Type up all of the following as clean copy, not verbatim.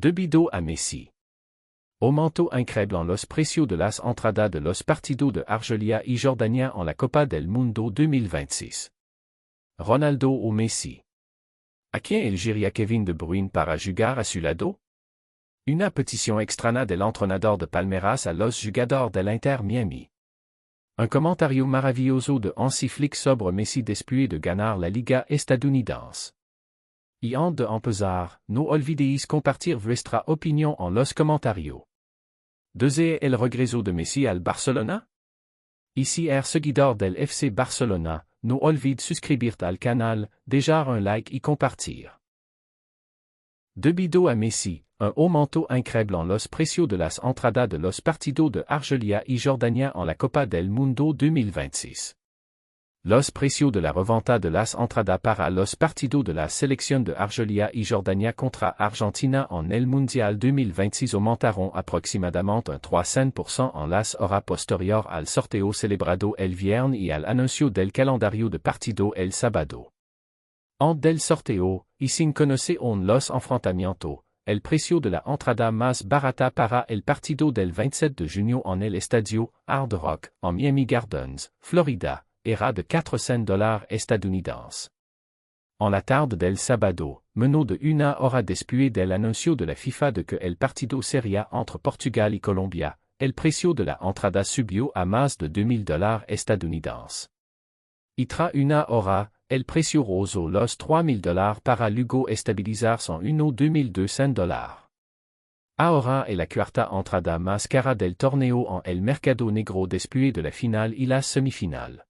Debido a Messi. Aumento increíble en los precios de las entradas de los partidos de Argelia y Jordania en la Copa del Mundo 2026. Ronaldo o Messi. ¿A quién elegiría Kevin De Bruyne para jugar a su lado? Una petición extraña del entrenador de Palmeiras a los jugadores del Inter Miami. Un comentario maravilloso de Hansi Flick sobre Messi después de ganar la Liga estadounidense. Y antes de empezar, no olvidéis compartir vuestra opinión en los comentarios. ¿Desea el regreso de Messi al Barcelona? Y si eres seguidor del FC Barcelona, no olvides suscribirte al canal, dejar un like y compartir. Debido a Messi, un aumento increíble en los precios de las entradas de los partidos de Argelia y Jordania en la Copa del Mundo 2026. Los precios de la reventa de las entradas para los partidos de la selección de Argelia y Jordania contra Argentina en el Mundial 2026 aumentaron aproximadamente un 300% en las horas posterior al sorteo celebrado el viernes y al anuncio del calendario de partido el sábado. Antes del sorteo, y sin conocer aún los enfrentamientos, el precio de la entrada más barata para el partido del 27 de junio en el Estadio Hard Rock, en Miami Gardens, Florida, era de $400 estadounidenses. En la tarde del sábado, menos de una hora después del anuncio de la FIFA de que el partido sería entre Portugal y Colombia, el precio de la entrada subió a más de $2,000 estadounidenses. Y tras una hora, el precio rozó los $3,000 para luego estabilizarse en $1,200. Ahora es la cuarta entrada más cara del torneo en el mercado negro después de la final y la semifinal.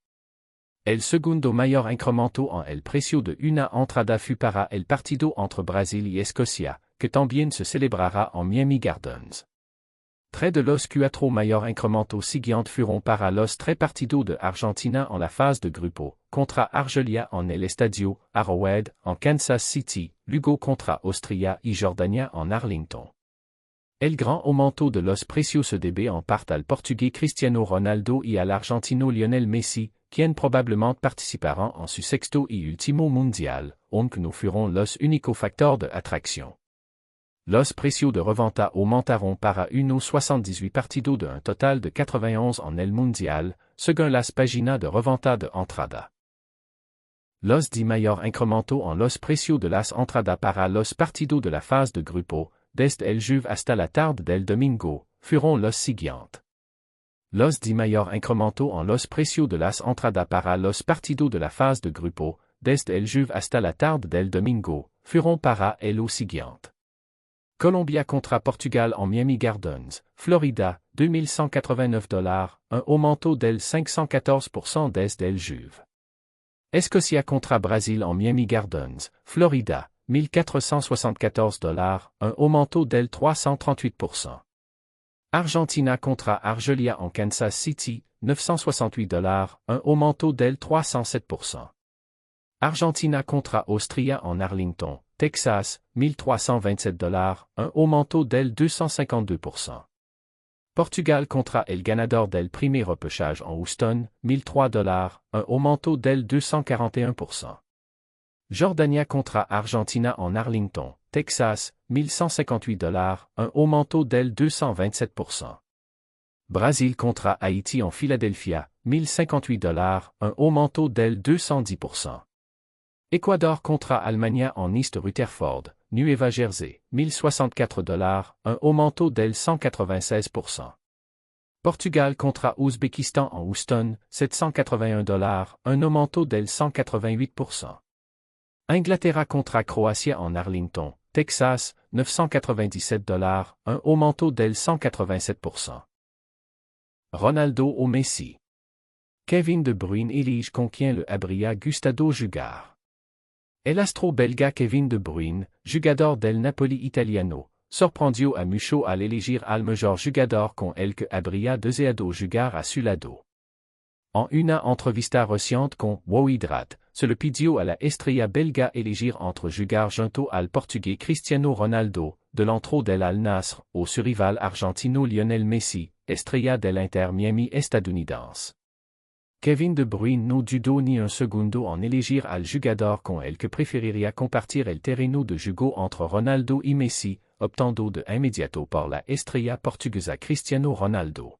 El segundo mayor incremento en el precio de una entrada fue para el partido entre Brasil y Escocia, que también se celebrará en Miami Gardens. Tres de los cuatro mayor incrementos siguientes fueron para los tres partidos de Argentina en la fase de grupo, contra Argelia en el Estadio Arrowhead en Kansas City, luego contra Austria y Jordania en Arlington. El gran aumento de los precios se debe en parte al portugués Cristiano Ronaldo y al argentino Lionel Messi, quienes probablemente participarán en su sexto y último mundial, aunque no fueron los únicos factores de atracción. Los precios de reventa aumentaron para unos 78 partidos de un total de 91 en el mundial, según las páginas de reventa de entrada. Los 10 mayor incrementos en los precios de las entradas para los partidos de la fase de grupo, desde el jueves hasta la tarde del domingo, fueron los siguientes. Los 10 mayor incrementos en los precios de las entradas para los partidos de la fase de grupo, desde el jueves hasta la tarde del domingo, fueron para el siguiente. Colombia contra Portugal en Miami Gardens, Florida, $2,189, un aumento del 514% desde el jueves. Escocia contra Brasil en Miami Gardens, Florida, $1,474, un aumento del 338%. Argentina contra Argelia en Kansas City, $968, un aumento del 307%. Argentina contra Austria en Arlington, Texas, $1,327, un aumento del 252%. Portugal contra el ganador del primer repêchage en Houston, $1,003, un aumento del 241%. Jordania contra Argentina en Arlington, Texas, $1,158, un aumento del 227%. Brasil contra Haïti en Philadelphia, $1,058, un aumento del 210%. Équador contra Allemagne en East Rutherford, Nueva Jersey, $1,064, un aumento del 196%. Portugal contra Ouzbékistan en Houston, $781, un aumento del 188%. Inglaterra contra Croatia en Arlington, Texas, $997, un aumento del 187%. Ronaldo o Messi. Kevin De Bruyne elige con quien le habría gustado jugar. El astro belga Kevin De Bruyne, jugador del Napoli italiano, sorprendió a muchos al elegir al mejor jugador con el que habría deseado jugar a su lado. En una entrevista reciente con Wojdrad, se le pidió a la estrella belga elegir entre jugar junto al portugués Cristiano Ronaldo, delantero del Al Nassr, o su rival argentino Lionel Messi, estrella del Inter Miami estadounidense. Kevin De Bruyne no dudó ni un segundo en elegir al jugador con el que preferiría compartir el terreno de juego entre Ronaldo y Messi, optando de inmediato por la estrella portuguesa Cristiano Ronaldo.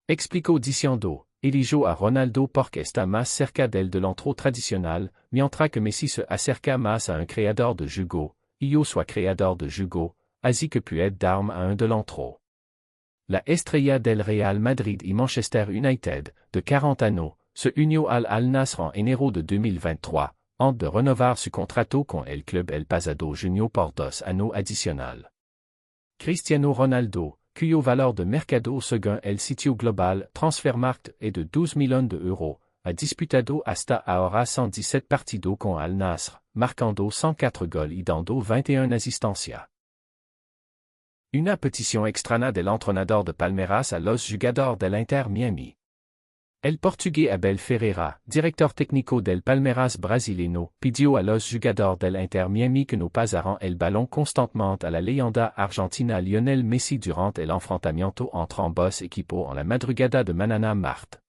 Explico diciendo, eligió a Ronaldo porque está más cerca del delantero tradicional, mientras que Messi se acerca más a un creador de juego, y yo soy creador de juego, así que puede darme a un delantero. La estrella del Real Madrid y Manchester United, de 40 años, se unió al Al-Nassr en enero de 2023, antes de renovar su contrato con el club el pasado junio por 2 años adicional. Cristiano Ronaldo, cuyo valor de mercado según el sitio global Transfermarkt est de 12 millones de euros, ha disputado hasta ahora 117 partidos con Al-Nassr, marcando 104 goles y dando 21 asistencias. Una petición extraña del entrenador de Palmeiras a los jugadores del Inter Miami. El portugués Abel Ferreira, director técnico del Palmeiras brasileño, pidió a los jugadores del Inter Miami que no pasaran el balón constantemente a la leyenda argentina Lionel Messi durant el enfrentamiento entre ambos equipos en la madrugada de mañana martes.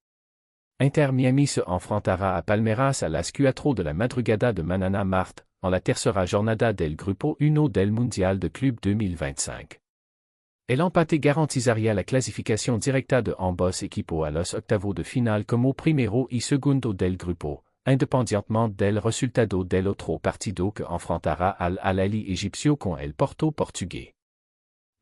Inter Miami se enfrentará a Palmeiras a las 4 de la madrugada de mañana martes, en la tercera jornada del Grupo 1 del Mundial de Club 2025. El empate garantizaría la clasificación directa de ambos equipos a los octavos de final como primero y segundo del grupo, independientemente del resultado del otro partido que enfrentará al Al-Ahly egipcio con el Porto portugués.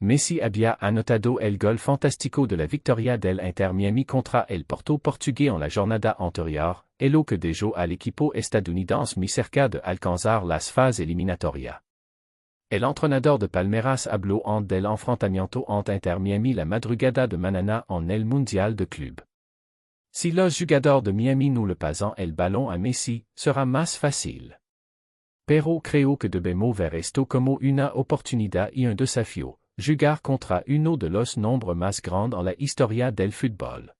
Messi había anotado el gol fantástico de la victoria del Inter Miami contra el Porto portugués en la jornada anterior, lo que dejó al equipo estadounidense muy cerca de alcanzar las fases eliminatorias. El entrenador de Palmeiras habló antes del enfrentamiento ante Inter Miami la madrugada de mañana en el Mundial de Club. Si los jugadores de Miami no le pasan el balón a Messi, será más fácil. Pero creo que debemos ver esto como una oportunidad y un desafío, jugar contra uno de los nombres más grandes en la historia del fútbol.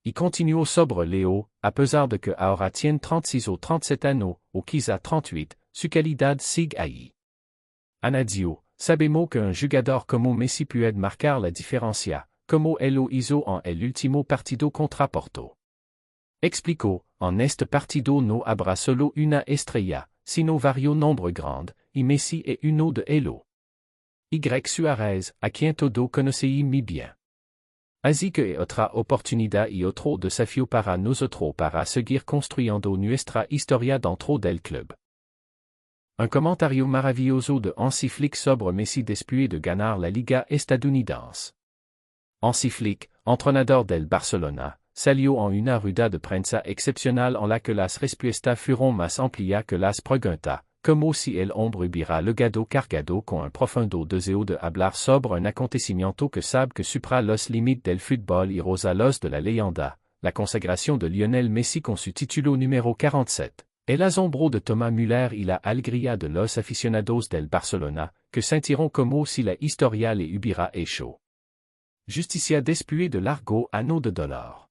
Y continuó sobre Leo, a pesar de que ahora tiene 36 o 37 años, o quizá 38, su calidad sigue ahí. Anadio, sabemos que un jugador como Messi puede marcar la diferencia, como él lo hizo en el último partido contra Porto. Explicó, en este partido no habrá solo una estrella, sino varios nombres grandes, y Messi es uno de ellos. Y. Suárez, a quien todo conocéis muy bien. Así que es otra oportunidad y otro desafío para nosotros para seguir construyendo nuestra historia dentro del club. Un comentario maravilloso de Hansi Flick sobre Messi después de ganar la Liga estadounidense. Hansi Flick, entrenador del Barcelona, salió en una rueda de prensa excepcional en la que las respuestas fueron más amplias que las preguntas, como si el hombre hubiera llegado cargado con un profundo deseo de hablar sobre un acontecimiento que sabe que supera los límites del fútbol y roza los de la leyenda, la consagración de Lionel Messi con su título número 47. El asombro de Thomas Müller y la alegría de los aficionados del Barcelona, que sentiront como si la historia le hubiera hecho justicia después de largo año de dolor.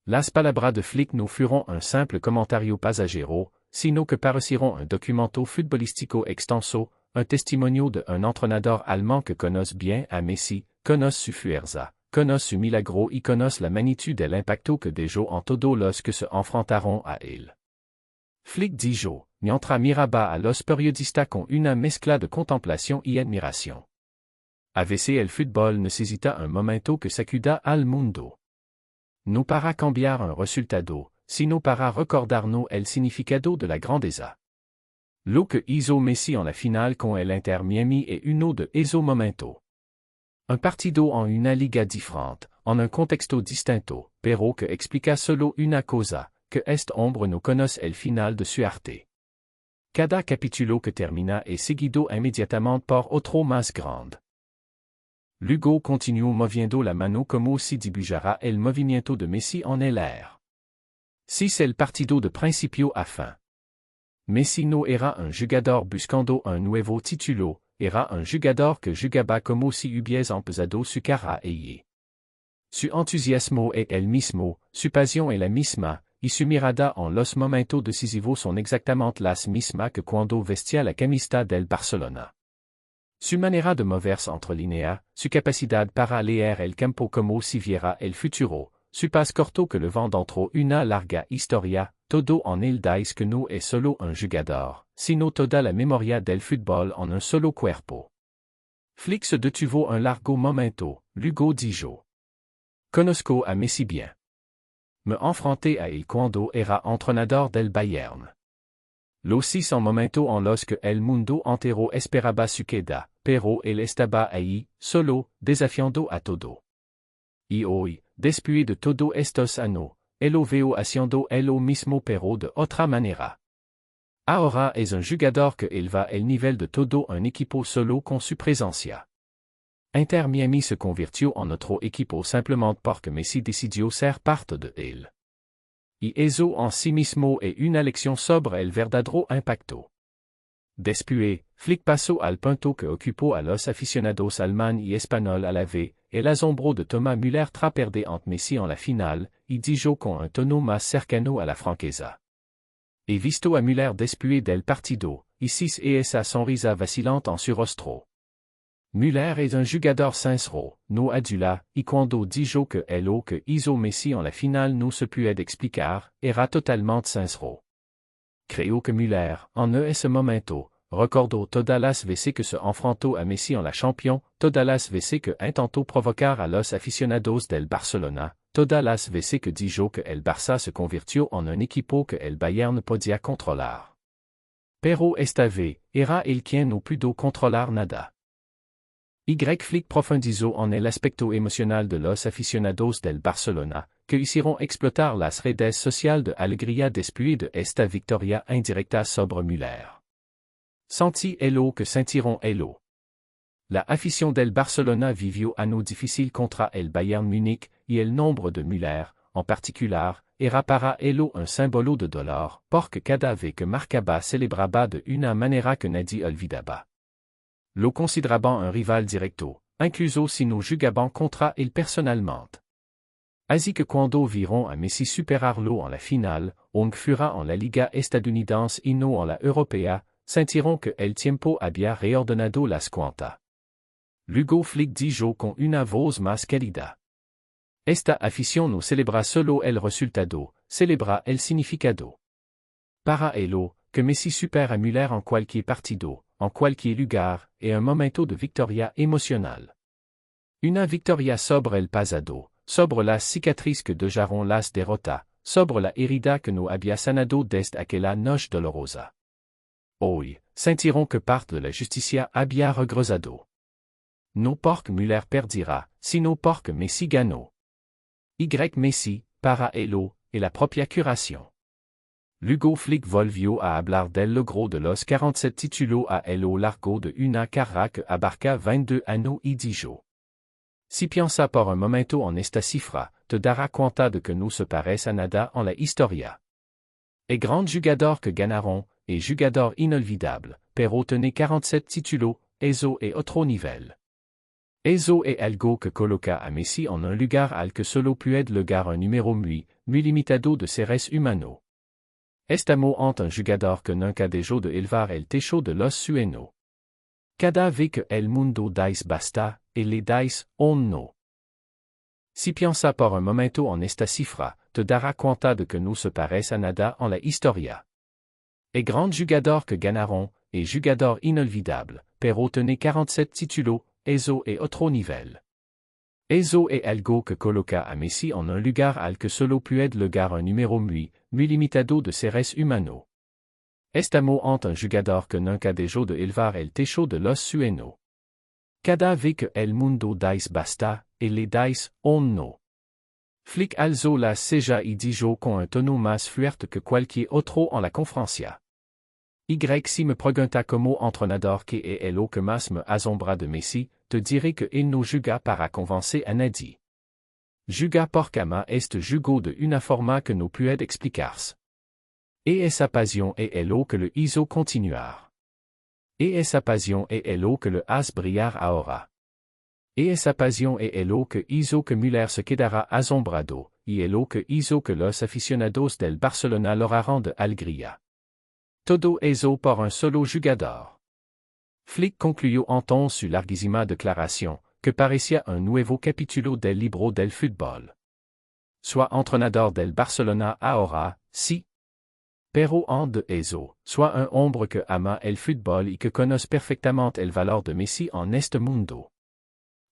Las palabras de Flick no fueron un simple comentario pasajero, sino que parecieron un documento futbolístico extenso, un testimonio de un entrenador allemand que conoce bien a Messi, conoce su fuerza, conoce su milagro y conoce la magnitud del impacto que dejó en todos los que se enfrentaron a él. Flick dijo, mientras miraba a los periodistas con una mezcla de contemplación y admiración. A veces el fútbol necesita un momento que sacuda al mundo. No para cambiar un resultado, sino para recordarnos el significado de la grandeza. Lo que hizo Messi en la final con el Inter Miami es uno de esos momentos. Un partido en una liga diferente, en un contexto distinto, pero que explica solo una cosa, que este hombre no conoce el final de su arte. Cada capítulo que termina es seguido inmediatamente por otro más grande. Luego continuó moviendo la mano como si dibujara el movimiento de Messi en el aire. Si es el partido de principio a fin. Messi no era un jugador buscando un nuevo título, era un jugador que jugaba como si hubiese empezado su carrera allí. Su entusiasmo es el mismo, su pasión es la misma, y su mirada en los momentos decisivos son exactamente las mismas que cuando vestía la camiseta del Barcelona. Su manera de moverse entre líneas, su capacidad para leer el campo como si viera el futuro, su pas corto que le vent dentro una larga historia, todo en él dice que no es solo un jugador, sino toda la memoria del fútbol en un solo cuerpo. Flix de Tuvo un largo momento, Lugo dijo. Conozco a Messi bien. Me enfrenté a él cuando era entrenador del Bayern. Lo hice en momento en los que el mundo entero esperaba su queda, pero él estaba ahí, solo, desafiando a todo. Y hoy, después de todo estos años, lo veo haciendo lo mismo pero de otra manera. Ahora es un jugador que eleva el nivel de todo un equipo solo con su presencia. Inter Miami se convirtió en otro equipo simplement porque Messi decidió ser parte de él. Y eso en sí mismo es una elección sobre el verdadero impacto. Después, Flick pasó al punto que ocupó a los aficionados alemán y español a la vez, el asombro de Thomas Müller tras perder ante Messi en la final, y dijo con un tono más cercano a la franqueza. He visto a Müller después del partido, y esa sonrisa vacilante en su rostro. Müller es un jugador sincero, no adula, y cuando dijo que lo que hizo Messi en la final no se puede explicar, era totalmente sincero. Creo que Müller, en ese momento, recordó todas las veces que se enfrentó a Messi en la Champions, todas las veces que intentó provocar a los aficionados del Barcelona, todas las veces que dijo que el Barça se convirtió en un equipo que el Bayern podía controlar. Pero esta vez, era él quien no pudo controlar nada. Flick profundizó en el aspecto emocional de los aficionados del Barcelona, que hicieron explotar las redes sociales de alegría después de esta victoria indirecta sobre Müller. Sentí lo que sintieron lo. La afición del Barcelona vivió años difíciles contra el Bayern Múnich, y el nombre de Müller, en particular, era para lo un símbolo de dolor, porque cada vez que marcaba celebraba de una manera que nadie olvidaba. Lo consideraban un rival directo, incluso si no jugaban contra él personalmente. Así que cuando vieron a Messi superarlo en la final, aunque fuera en la Liga estadounidense y no en la europea, sintieron que el tiempo había reordenado las cuentas. Luego Flick dijo con una voz más cálida. Esta afición no celebra solo el resultado, celebra el significado. Para ello, que Messi supera a Müller en cualquier partido, en cualquier lugar, es un momento de victoria emocional. Una victoria sobre el pasado, sobre las cicatrices que dejaron las derrotas, sobre la herida que no había sanado desde aquella noche dolorosa. Hoy, sintieron que parte de la justicia había regresado. No porque Müller perdirá, sino porque Messi ganó. Messi, para lo, et la propia curación. Luego Flick volvió a hablar del logro de los 47 títulos a lo largo de una carrera que abarca 22 años y dijo. Si piensa por un momento en esta cifra, te dará cuenta de que no se parece a nada en la historia. Es gran jugador que ganaron, es jugador inolvidable, pero tener 47 títulos, eso es otro nivel. Eso es algo que coloca a Messi en un lugar al que solo puede llegar un número muy limitado de seres humanos. Estamos ante un jugador que nunca dejó de elevar el techo de los sueños. Cada vez que el mundo dice basta, él le dice on no. Si piensa por un momento en esta cifra, te dará cuenta de que no se parece a nada en la historia. Es gran jugador que ganaron, es jugador inolvidable, pero tener 47 títulos, eso es otro nivel. Eso es algo que coloca a Messi en un lugar al que solo puede llegar un número muy limitado de seres humanos. Estamos ante un jugador que nunca dejó de elevar el techo de los sueños. Cada vez que el mundo dice basta, él le dice on no. Flick alzó la ceja y dijo con un tono más fuerte que cualquier otro en la conferencia. Si me pregunta como entrenador que es lo que más me asombra de Messi, te diré que él no juega para convencer a nadie. Juga porque ama este jugo de una forma que no puede explicarse. Et esa pasión es lo que le hizo continuar. Et esa pasión es lo que le hace brillar ahora. Et esa pasión es lo que hizo que Müller se quedara asombrado, y es lo que hizo que los aficionados del Barcelona lograran de alegría. Todo eso por un solo jugador. Flick concluyó entonces su larguísima declaración, que parecía un nuevo capítulo del libro del fútbol. Soy entrenador del Barcelona ahora, sí. pero ande eso, soit un hombre que ama el fútbol y que conoce perfectamente el valor de Messi en este mundo.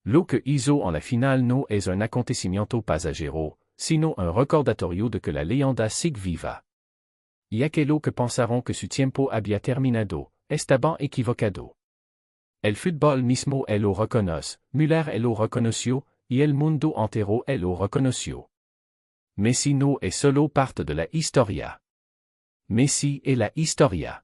Lo que hizo en la final no es un acontecimiento pasajero, sino un recordatorio de que la leyenda sigue viva. Y aquellos que pensaron que su tiempo había terminado, estaban equivocados. El fútbol mismo él lo reconoce, Müller él lo reconoció, y el mundo entero él lo reconoció. Messi no es solo parte de la historia. Messi est la historia.